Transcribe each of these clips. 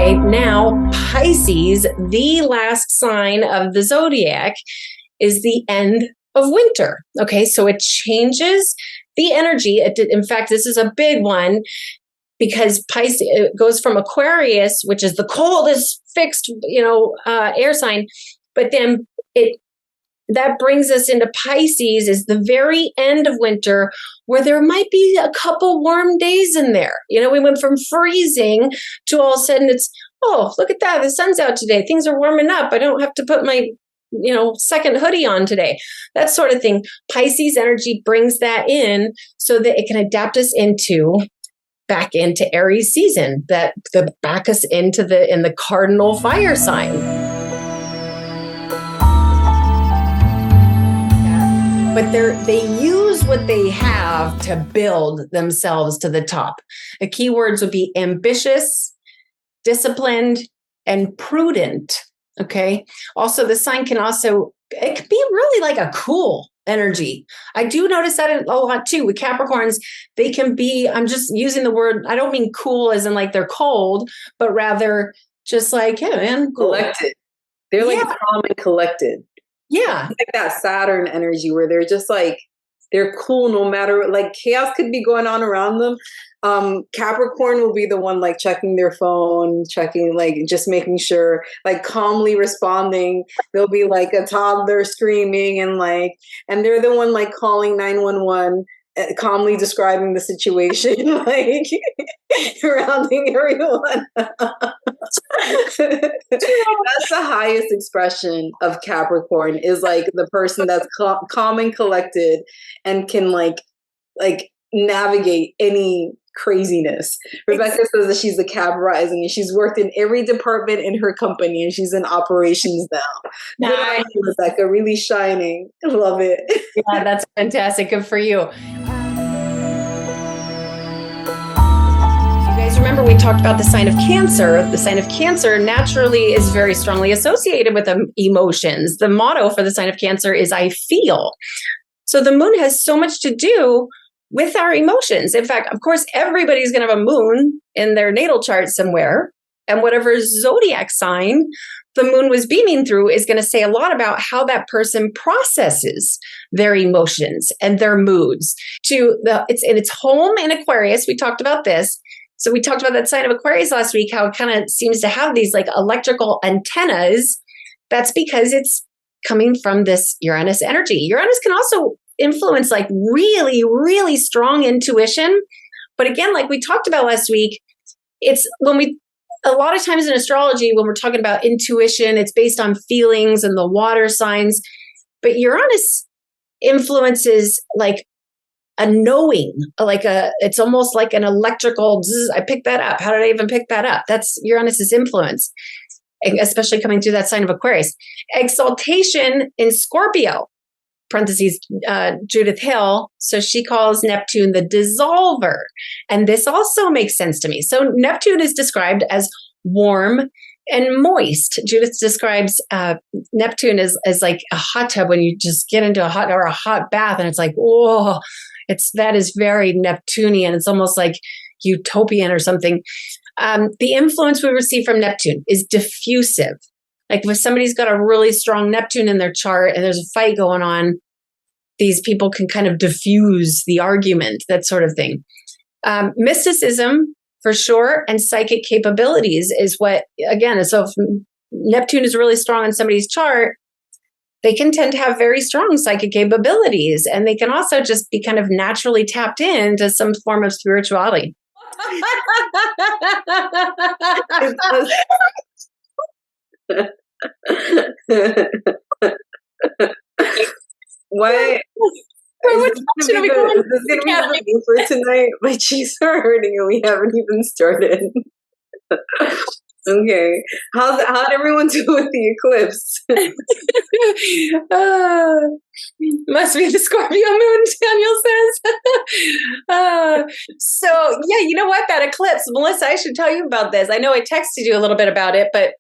Okay, now Pisces, the last sign of the zodiac, is the end of winter. Okay, so it changes the energy. In fact, this is a big one because Pisces, it goes from Aquarius, which is the coldest fixed, air sign, but then that brings us into Pisces is the very end of winter where there might be a couple warm days in there. We went from freezing to all of a sudden it's, oh, look at that. The sun's out today. Things are warming up. I don't have to put my, second hoodie on today. That sort of thing. Pisces energy brings that in so that it can adapt us back into Aries season, back us into in the cardinal fire sign. But they use what they have to build themselves to the top. The key words would be ambitious, disciplined, and prudent. Okay. Also, the sign it can be really like a cool energy. I do notice that a lot too. With Capricorns, they can be, I'm just using the word, I don't mean cool as in like they're cold, but rather just like, yeah, man, cool. Collected. They're like calm and collected. Yeah. Like that Saturn energy where they're just like, they're cool no matter, like chaos could be going on around them. Capricorn will be the one like checking their phone, like just making sure, like calmly responding. There'll be like a toddler screaming and they're the one like calling 911, calmly describing the situation, like surrounding everyone. That's the highest expression of Capricorn is like the person that's calm and collected and can like navigate any craziness. Rebecca says that she's a Cap rising and she's worked in every department in her company and she's in operations now. Nice. Good, Rebecca, really shining. I love it. Yeah, that's fantastic. Good for you. Remember we talked about the sign of Cancer. The sign of Cancer naturally is very strongly associated with emotions. The motto for the sign of Cancer is I feel. So the moon has so much to do with our emotions. In fact, of course, everybody's going to have a moon in their natal chart somewhere. And whatever zodiac sign the moon was beaming through is going to say a lot about how that person processes their emotions and their moods. It's in its home in Aquarius. We talked about this. So we talked about that sign of Aquarius last week, how it kind of seems to have these like electrical antennas. That's because it's coming from this Uranus energy. Uranus can also influence like really, really strong intuition. But again, like we talked about last week, it's a lot of times in astrology, when we're talking about intuition, it's based on feelings and the water signs. But Uranus influences like a knowing, it's almost like an electrical, I picked that up. How did I even pick that up? That's Uranus's influence, especially coming through that sign of Aquarius. Exaltation in Scorpio, parentheses, Judith Hill. So she calls Neptune the dissolver. And this also makes sense to me. So Neptune is described as warm and moist. Judith describes Neptune as like a hot tub when you just get into a hot bath and it's like, whoa. That is very Neptunian. It's almost like utopian or something. The influence we receive from Neptune is diffusive. Like if somebody's got a really strong Neptune in their chart and there's a fight going on, these people can kind of diffuse the argument, that sort of thing. Mysticism, for sure, and psychic capabilities is what, again, so if Neptune is really strong in somebody's chart, they can tend to have very strong psychic capabilities, and they can also just be kind of naturally tapped into some form of spirituality. Why? Is this going to be the review for tonight? My cheeks are hurting and we haven't even started. Okay. How'd everyone do with the eclipse? Must be the Scorpio moon, Daniel says. So, yeah, you know what? That eclipse, Melissa, I should tell you about this. I know I texted you a little bit about it, but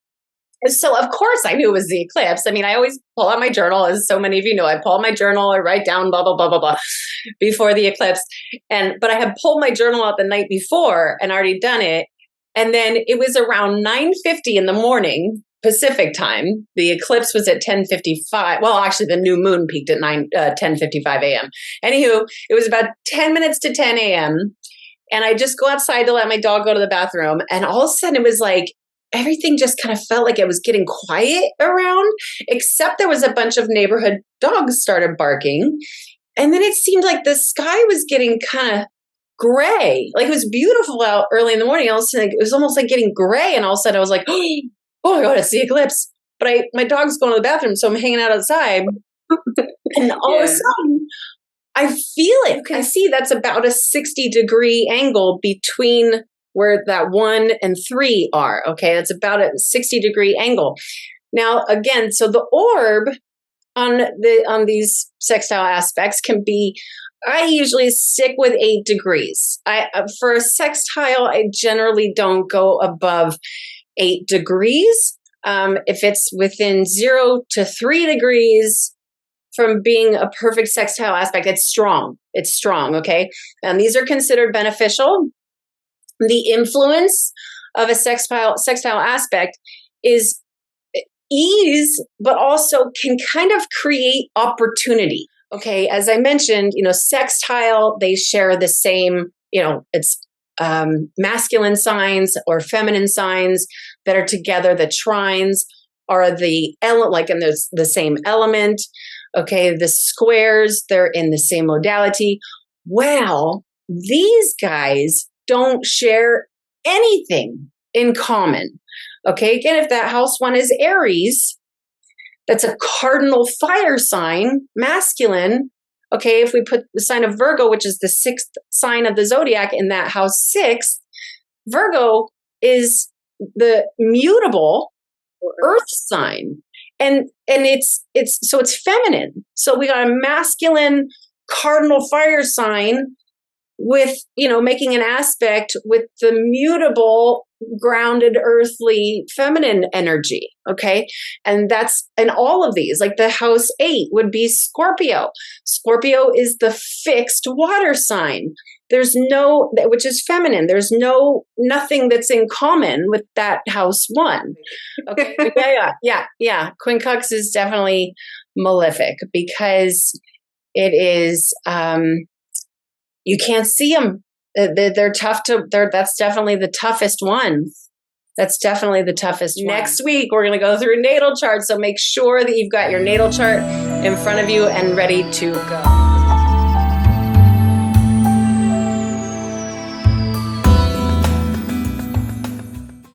so of course I knew it was the eclipse. I mean, I always pull out my journal, as so many of you know. I pull out my journal, I write down blah, blah, blah, blah, blah before the eclipse. But I had pulled my journal out the night before and already done it. And then it was around 9:50 in the morning, Pacific time. The eclipse was at 10:55. Well, actually, the new moon peaked at 10:55 a.m. Anywho, it was about 10 minutes to 10 a.m. And I just go outside to let my dog go to the bathroom. And all of a sudden, it was like everything just kind of felt like it was getting quiet around, except there was a bunch of neighborhood dogs started barking. And then it seemed like the sky was getting kind of gray. Like it was beautiful out early in the morning. All of a sudden, it was almost like getting gray. And all of a sudden I was like, oh my God, it's the eclipse. But my dog's going to the bathroom, so I'm hanging out outside. And all of a sudden, I feel it. You can see that's about a 60-degree angle between where that 1 and 3 are. Okay, that's about a 60-degree angle. Now, again, so the orb on these sextile aspects can be, I usually stick with 8 degrees. For a sextile, I generally don't go above 8 degrees. If it's within 0 to 3 degrees from being a perfect sextile aspect, it's strong. It's strong, okay? And these are considered beneficial. The influence of a sextile aspect is ease, but also can kind of create opportunity. Okay, as I mentioned, sextile, they share the same, it's masculine signs or feminine signs that are together. The trines are and there's the same element. Okay, the squares, they're in the same modality. Well, these guys don't share anything in common. Okay, again, if that house 1 is Aries, that's a cardinal fire sign, masculine. Okay, if we put the sign of Virgo, which is the 6th sign of the zodiac, in that house 6, Virgo is the mutable earth sign. And it's feminine. So we got a masculine cardinal fire sign with, making an aspect with the mutable, grounded, earthly, feminine energy. Okay. And all of these, like the house 8 would be Scorpio. Scorpio is the fixed water sign. Which is feminine. There's nothing that's in common with that house 1. Okay. Yeah. Quincux is definitely malefic because it is, you can't see them. They're tough that's definitely the toughest one. That's definitely the toughest one. Next week, we're going to go through natal charts. So make sure that you've got your natal chart in front of you and ready to go.